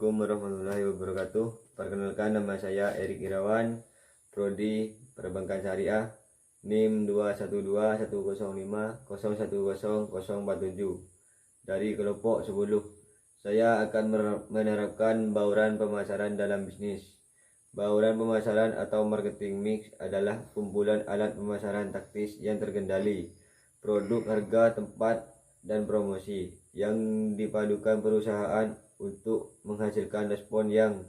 Assalamualaikum warahmatullahi wabarakatuh. Perkenalkan, nama saya Erik Irawan, Prodi Perbankan Syariah, NIM 2121050100047 dari kelompok 10. Saya akan menerapkan bauran pemasaran dalam bisnis. Bauran pemasaran atau marketing mix adalah kumpulan alat pemasaran taktis yang terkendali, produk, harga, tempat, dan promosi yang dipadukan perusahaan untuk menghasilkan respon yang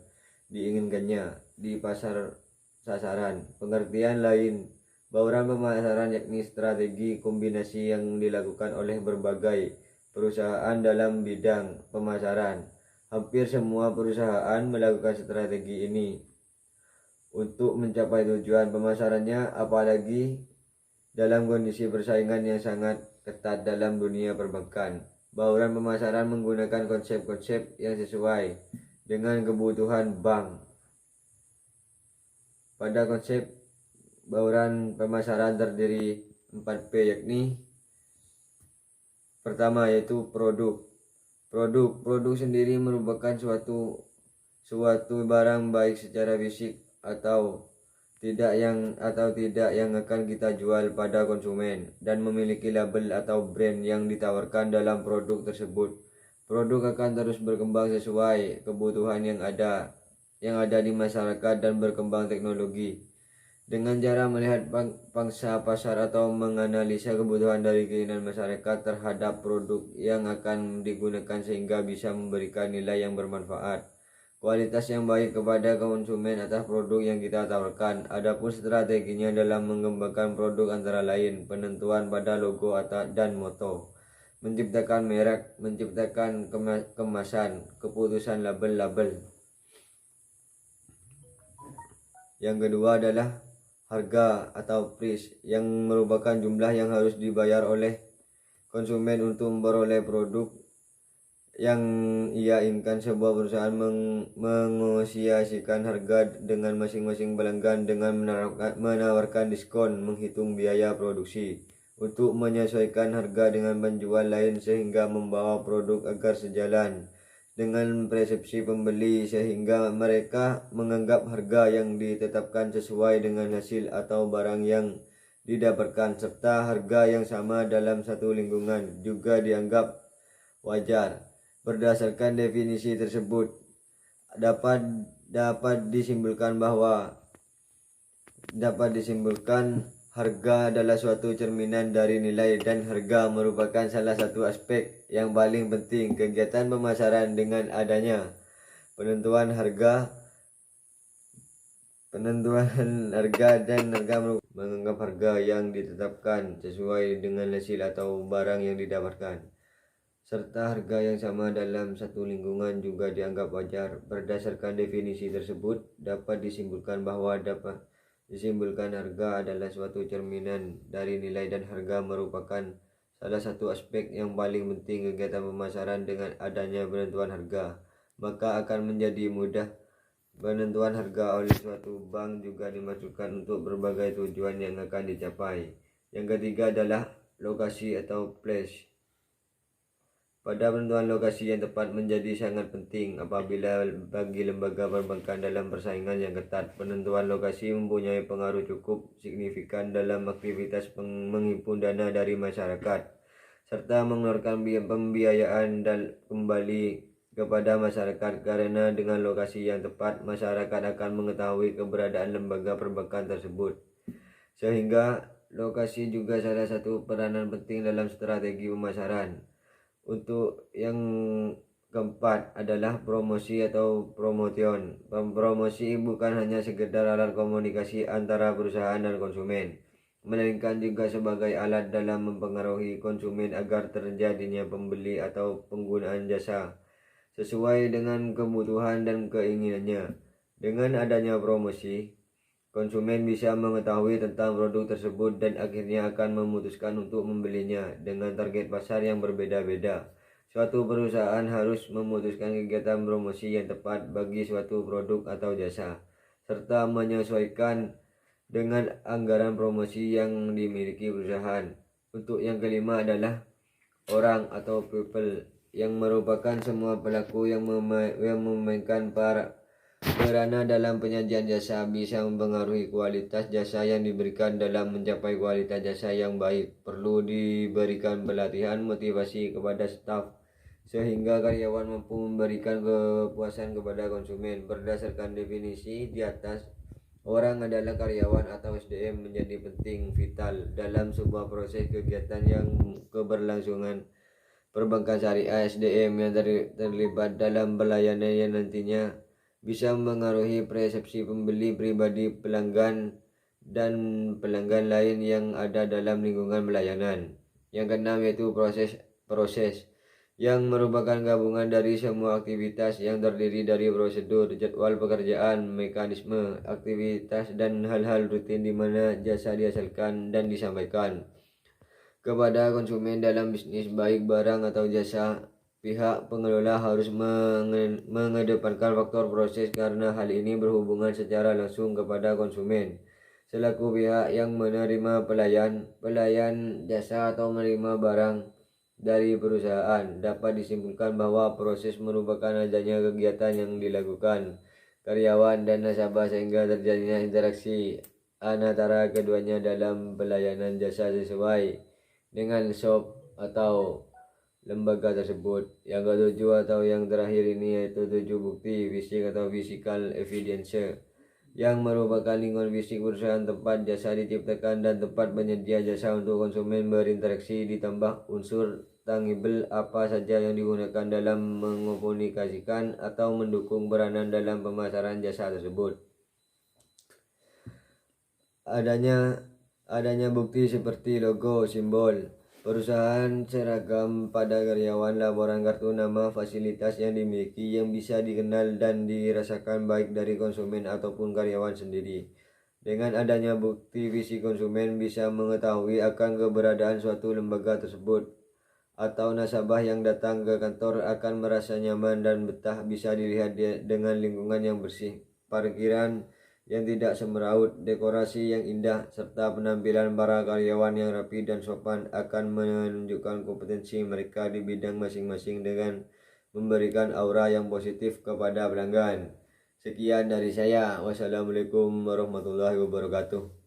diinginkannya di pasar sasaran. Pengertian lain, bauran pemasaran yakni strategi kombinasi yang dilakukan oleh berbagai perusahaan dalam bidang pemasaran. Hampir semua perusahaan melakukan strategi ini untuk mencapai tujuan pemasarannya, apalagi dalam kondisi persaingan yang sangat ketat dalam dunia perbankan. Bauran pemasaran menggunakan konsep-konsep yang sesuai dengan kebutuhan bank. Pada konsep bauran pemasaran terdiri 4P, yakni pertama yaitu produk. Produk sendiri merupakan suatu barang baik secara fisik atau tidak yang akan kita jual pada konsumen dan memiliki label atau brand yang ditawarkan dalam produk tersebut. Produk akan terus berkembang sesuai kebutuhan yang ada di masyarakat dan berkembang teknologi. Dengan cara melihat pangsa pasar atau menganalisa kebutuhan dari keinginan masyarakat terhadap produk yang akan digunakan sehingga bisa memberikan nilai yang bermanfaat, kualitas yang baik kepada konsumen atas produk yang kita tawarkan. Adapun strateginya dalam mengembangkan produk antara lain penentuan pada logo dan moto, menciptakan merek, menciptakan kemasan, keputusan label. Yang kedua adalah harga atau price, yang merupakan jumlah yang harus dibayar oleh konsumen untuk memperoleh produk yang ia inginkan. Sebuah perusahaan menegosiasikan harga dengan masing-masing pelanggan dengan menawarkan diskon, menghitung biaya produksi untuk menyesuaikan harga dengan penjual lain sehingga membawa produk agar sejalan dengan persepsi pembeli sehingga mereka menganggap harga yang ditetapkan sesuai dengan hasil atau barang yang didapatkan, serta harga yang sama dalam satu lingkungan juga dianggap wajar. Berdasarkan definisi tersebut, dapat disimpulkan harga adalah suatu cerminan dari nilai, dan harga merupakan salah satu aspek yang paling penting kegiatan pemasaran. Dengan adanya penentuan harga dan harga menganggap harga yang ditetapkan sesuai dengan hasil atau barang yang didapatkan, serta harga yang sama dalam satu lingkungan juga dianggap wajar. Berdasarkan definisi tersebut, dapat disimpulkan harga adalah suatu cerminan dari nilai, dan harga merupakan salah satu aspek yang paling penting kegiatan pemasaran. Dengan adanya penentuan harga, maka akan menjadi mudah. Penentuan harga oleh suatu bank juga dimaksudkan untuk berbagai tujuan yang akan dicapai. Yang ketiga adalah lokasi atau place. Pada penentuan lokasi yang tepat menjadi sangat penting apabila bagi lembaga perbankan dalam persaingan yang ketat. Penentuan lokasi mempunyai pengaruh cukup signifikan dalam aktivitas menghimpun dana dari masyarakat, serta mengeluarkan pembiayaan dan kembali kepada masyarakat, karena dengan lokasi yang tepat masyarakat akan mengetahui keberadaan lembaga perbankan tersebut, sehingga lokasi juga salah satu peranan penting dalam strategi pemasaran. Untuk yang keempat adalah promosi atau promotion. Promosi bukan hanya sekedar alat komunikasi antara perusahaan dan konsumen, melainkan juga sebagai alat dalam mempengaruhi konsumen agar terjadinya pembeli atau penggunaan jasa sesuai dengan kebutuhan dan keinginannya. Dengan adanya promosi, konsumen bisa mengetahui tentang produk tersebut dan akhirnya akan memutuskan untuk membelinya. Dengan target pasar yang berbeda-beda, suatu perusahaan harus memutuskan kegiatan promosi yang tepat bagi suatu produk atau jasa, serta menyesuaikan dengan anggaran promosi yang dimiliki perusahaan. Untuk yang kelima adalah orang atau people. yang merupakan semua pelaku yang memainkan peranan dalam penyajian jasa bisa mempengaruhi kualitas jasa yang diberikan. Dalam mencapai kualitas jasa yang baik, perlu diberikan pelatihan motivasi kepada staf sehingga karyawan mampu memberikan kepuasan kepada konsumen. Berdasarkan definisi di atas, orang adalah karyawan atau SDM menjadi penting vital dalam sebuah proses kegiatan yang keberlangsungan perbankan syariah. SDM yang terlibat dalam pelayanan yang nantinya bisa mempengaruhi persepsi pembeli, pribadi, pelanggan, dan pelanggan lain yang ada dalam lingkungan pelayanan. Yang keenam yaitu proses yang merupakan gabungan dari semua aktivitas yang terdiri dari prosedur, jadwal pekerjaan, mekanisme, aktivitas, dan hal-hal rutin di mana jasa dihasilkan dan disampaikan kepada konsumen dalam bisnis baik barang atau jasa. Pihak pengelola harus mengedepankan faktor proses karena hal ini berhubungan secara langsung kepada konsumen. Selaku pihak yang menerima pelayan jasa atau menerima barang dari perusahaan, dapat disimpulkan bahwa proses merupakan adanya kegiatan yang dilakukan karyawan dan nasabah sehingga terjadinya interaksi antara keduanya dalam pelayanan jasa sesuai dengan shop atau lembaga tersebut. Yang ketujuh atau yang terakhir ini yaitu 7 bukti fisik atau physical evidence yang merupakan lingkungan fisik perusahaan, tempat jasa diciptakan, dan tempat penyedia jasa untuk konsumen berinteraksi, ditambah unsur tangible apa saja yang digunakan dalam mengkomunikasikan atau mendukung peranan dalam pemasaran jasa tersebut. Adanya bukti seperti logo, simbol perusahaan, seragam pada karyawan, laporan kartu nama, fasilitas yang dimiliki yang bisa dikenal dan dirasakan baik dari konsumen ataupun karyawan sendiri. Dengan adanya bukti fisik, konsumen bisa mengetahui akan keberadaan suatu lembaga tersebut, atau nasabah yang datang ke kantor akan merasa nyaman dan betah. Bisa dilihat dengan lingkungan yang bersih, parkiran yang tidak semeraut, dekorasi yang indah, serta penampilan para karyawan yang rapi dan sopan akan menunjukkan kompetensi mereka di bidang masing-masing dengan memberikan aura yang positif kepada pelanggan. Sekian dari saya. Wassalamualaikum warahmatullahi wabarakatuh.